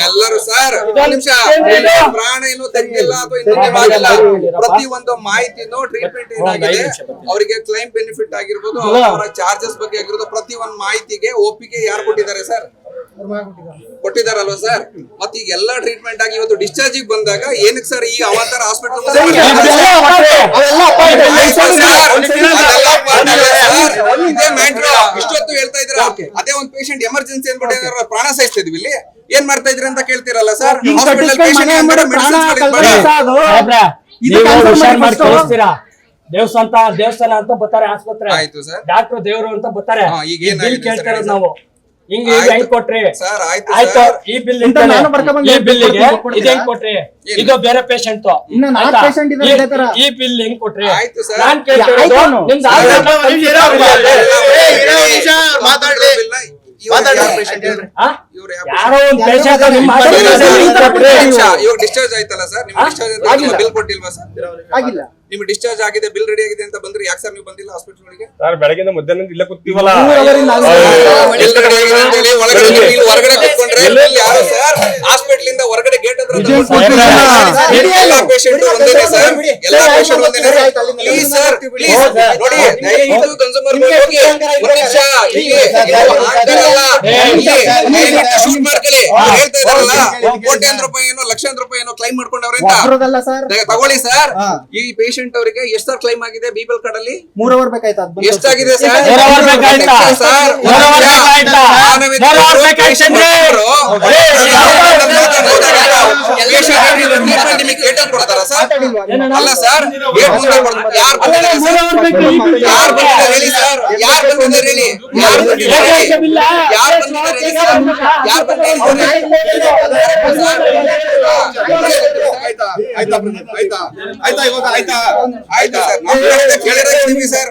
ಎಲ್ಲರೂ ಸರ್ ನಿಮಿಷ ಪ್ರಾಣ ಏನು ತೆಗೆದಿಲ್ಲ ಅಥವಾ ಪ್ರತಿಯೊಂದು ಮಾಹಿತಿನೂ ಟ್ರೀಟ್ಮೆಂಟ್ ಏನಾಗಿದೆ ಅವರಿಗೆ ಕ್ಲೈಮ್ ಬೆನಿಫಿಟ್ ಆಗಿರ್ಬೋದು ಅವರ ಚಾರ್ಜಸ್ ಬಗ್ಗೆ ಆಗಿರೋದು ಪ್ರತಿಯೊಂದು ಮಾಹಿತಿಗೆ ಒಪ್ಪಿಗೆ ಯಾರು ಕೊಟ್ಟಿದ್ದಾರೆ ಸರ್? ಕೊಟ್ಟಿದಾರಲ್ವಾ ಸರ್? ಮತ್ತೆ ಈಗ ಎಲ್ಲಾ ಟ್ರೀಟ್ಮೆಂಟ್ ಆಗಿ ಇವತ್ತು ಡಿಸ್ಚಾರ್ಜ್ ಬಂದಾಗ ಏನಕ್ಕೆ ಸರ್ ಈ ಅವಾಂತರ ಹಾಸ್ಪಿಟಲ್ ಇಷ್ಟೊತ್ತು ಹೇಳ್ತಾ ಇದ್ರ ಅದೇ ಒಂದು ಪೇಷಂಟ್ ಎಮರ್ಜೆನ್ಸಿ ಅಂದ್ಬಿಟ್ಟು ಪ್ರಾಣ ಸಾಯಿಸ್ತಾ ಇದ್ವಿ ಇಲ್ಲಿ ಏನ್ ಮಾಡ್ತಾ ಇದ್ರಿ ಅಂತ ಕೇಳ್ತಿರಲ್ಲ ಸರ್? ಹಾಸ್ಪಿಟಲ್ ದೇವಸ್ಥಾನ ಅಂತ ಬರ್ತಾರೆ, ಆಸ್ಪತ್ರೆ ಡಾಕ್ಟರ್ ದೇವರು ಅಂತ ಬರ್ತಾರೆ. ಬಿಲ್ ಕೇಳ್ತಾರೆ ನಾವು ಹಿಂಗ ಹೆಂಗ್ ಕೊಟ್ರಿ ಆಯ್ತು, ಈ ಬಿಲ್ ಈ ಬಿಲ್ಲಿಗೆ ಇದು ಹೆಂಗ್ ಕೊಟ್ರಿ, ಇದು ಬೇರೆ ಪೇಷಂಟ್ ಈ ಬಿಲ್ ಹೆಂಗ್ ಕೊಟ್ರಿ ನಾನ್ ಕೇಳ್ತಿರೋದು ನಿಮ್ದು ಯಾರೋ ಒಂದ್ ಪೇಷಂಟ್ ಇವಾಗ ಡಿಸ್ಚಾರ್ಜ್ ಆಯ್ತಲ್ಲ ಸರ್? ನಿಮ್ಗೆ ಡಿಸ್ಚಾರ್ಜ್ ಬಿಲ್ ಕೊಟ್ಟಿಲ್ವಾ ಸರ್? ಆಗಿಲ್ಲ. ನಿಮ್ಗೆ ಡಿಸ್ಚಾರ್ಜ್ ಆಗಿದೆ, ಬಿಲ್ ರೆಡಿ ಆಗಿದೆ ಅಂತ ಬಂದ್ರೆ ಯಾಕೆ ಸರ್ ನೀವು ಬಂದಿಲ್ಲ ಹಾಸ್ಪಿಟಲ್ ಒಳಗೆ? ಸರ್ ಬೆಳಗಿಂದ ಮಧ್ಯಾಹ್ನ ಇಲ್ಲ ಕೂತೀವಲ್ಲ, ಹೊರಗಡೆ ಕೂತ್ಕೊಂಡ್ರೆ ಯಾರು ಸರ್? ಹಾಸ್ಪಿಟಲ್ ಇಂದ ಹೊರಗಡೆ ಗೇಟ್ ಹತ್ರ ಎಲ್ಲಾ ಪೇಷಂಟ್ ಒಂದೇನೆ ಸರ್, ಎಲ್ಲಾ ಪೇಷಂಟ್ ಒಂದೇನೆ. ಪ್ಲೀಸ್ ಸರ್, ಪ್ಲೀಸ್ ನೋಡಿ, ದಯವಿಟ್ಟು ಕನ್ಸ್ಯೂಮರ್ ಹೋಗಿ ಒಂದು ನಿಮಿಷ ಇಲ್ಲಿ ಶೂಟ್ ಮಾಡ್ಕೊಳ್ಳಿ. ಹೇಳ್ತಾ ಇದಾರಲ್ಲ ಕೋಟ್ಯಾಂತರ ರೂಪಾಯಿ ಏನೋ ಲಕ್ಷಾಂತರ ರೂಪಾಯಿ ಏನೋ ಕ್ಲೈಮ್ ಮಾಡ್ಕೊಂಡವ್ರೆ ಅಂತ ತಗೊಳ್ಳಿ ಸರ್. ಈ ಪೇಷಂಟ್ ಅವರಿಗೆ ಎಷ್ಟು ಸರ್ ಕ್ಲೈಮ್ ಆಗಿದೆ ಬಿಪಿಎಲ್ ಕಾರ್ಡ್ ಅಲ್ಲಿ? 3 ಅವರ್ ಬೇಕಾಯ್ತಾ? ಎಷ್ಟಾಗಿದೆ ಸರ್? ಕೊಡ್ತಾರ ಸರ್? ಅಲ್ಲ ಸರ್, ಯಾರು ಹೇಳಿ ಸರ್? ಯಾರು ಬಂದಿದ್ದಾರೆ ಹೇಳಿ? ಯಾರು ಬಂದಿದ್ದಾರೆ? ಯಾರು ಬಂದಿದ್ದಾರೆ? ಆಯ್ತಾ ಆಯ್ತಾ ಆಯ್ತಾ ಆಯ್ತಾ ಆಯ್ತಾ ಸರ್, ಕೇಳಿದ್ರೆ ಸರ್